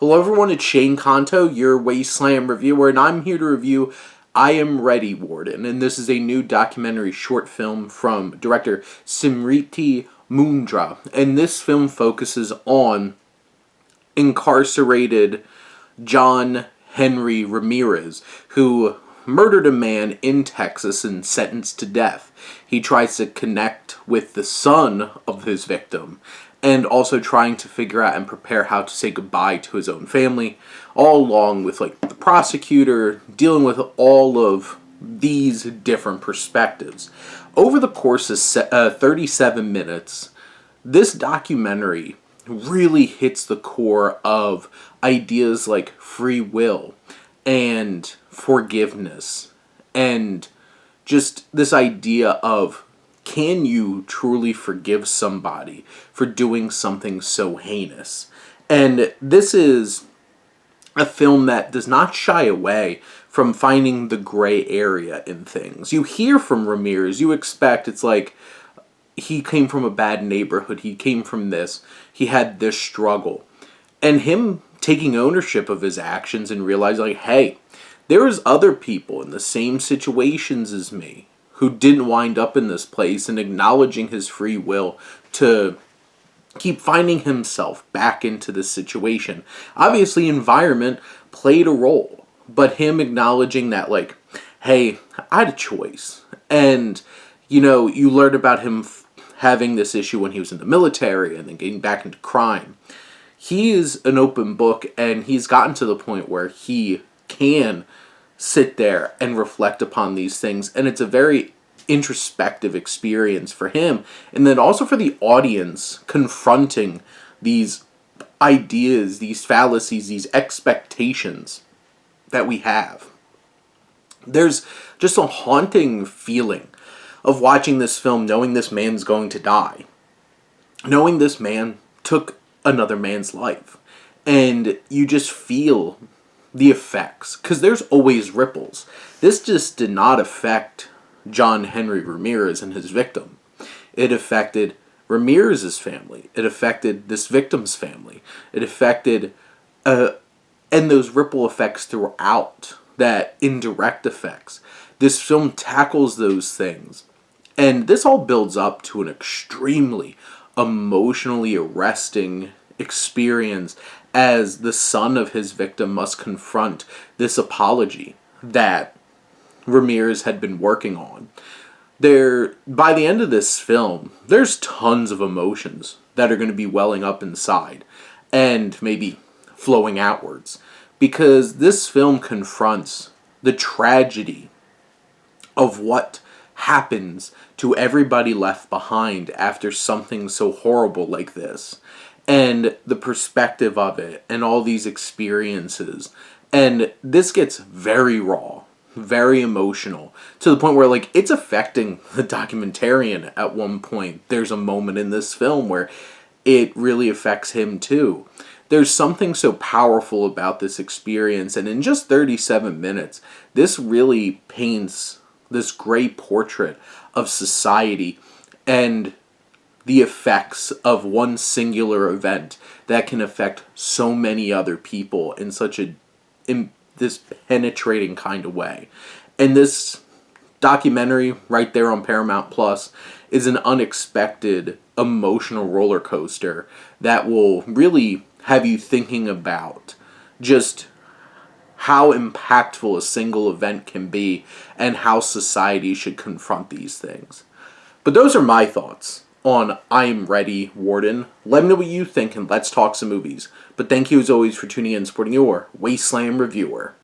Hello everyone, it's Shane Kanto, your Wasteland reviewer, and I'm here to review I Am Ready, Warden. And this is a new documentary short film from director Simriti Mundra. And this film focuses on incarcerated John Henry Ramirez, who murdered a man in Texas and sentenced to death. He tries to connect with the son of his victim and also trying to figure out and prepare how to say goodbye to his own family, all along with the prosecutor dealing with all of these different perspectives. Over the course of 37 minutes, this documentary really hits the core of ideas like free will and forgiveness and just this idea of, can you truly forgive somebody for doing something so heinous? And this is a film that does not shy away from finding the gray area in things. You hear from Ramirez, you expect it's like he came from a bad neighborhood, he came from this, he had this struggle. And him taking ownership of his actions and realizing, hey, there is other people in the same situations as me who didn't wind up in this place, and acknowledging his free will to keep finding himself back into this situation. Obviously, environment played a role, but him acknowledging that, hey, I had a choice. And, you learned about him having this issue when he was in the military and then getting back into crime. He is an open book, and he's gotten to the point where he can sit there and reflect upon these things, and it's a very introspective experience for him, and then also for the audience confronting these ideas, these fallacies, these expectations that we have. There's just a haunting feeling of watching this film, knowing this man's going to die, knowing this man took another man's life, and you just feel the effects, because there's always ripples. This just did not affect John Henry Ramirez and his victim. It affected Ramirez's family. It affected this victim's family. It affected, and those ripple effects throughout, that indirect effects. This film tackles those things. And this all builds up to an extremely emotionally arresting experience as the son of his victim must confront this apology that Ramirez had been working on. By the end of this film, there's tons of emotions that are going to be welling up inside and maybe flowing outwards, because this film confronts the tragedy of what happens to everybody left behind after something so horrible like this, and the perspective of it, and all these experiences. And this gets very raw, very emotional, to the point where, it's affecting the documentarian at one point. There's a moment in this film where it really affects him too. There's something so powerful about this experience, and in just 37 minutes, this really paints this gray portrait of society and the effects of one singular event that can affect so many other people in this penetrating kind of way. And this documentary right there on Paramount Plus is an unexpected emotional roller coaster that will really have you thinking about just how impactful a single event can be and how society should confront these things. But those are my thoughts on I'm Ready, Warden. Let me know what you think, and let's talk some movies. But thank you as always for tuning in and supporting your Wasteland reviewer.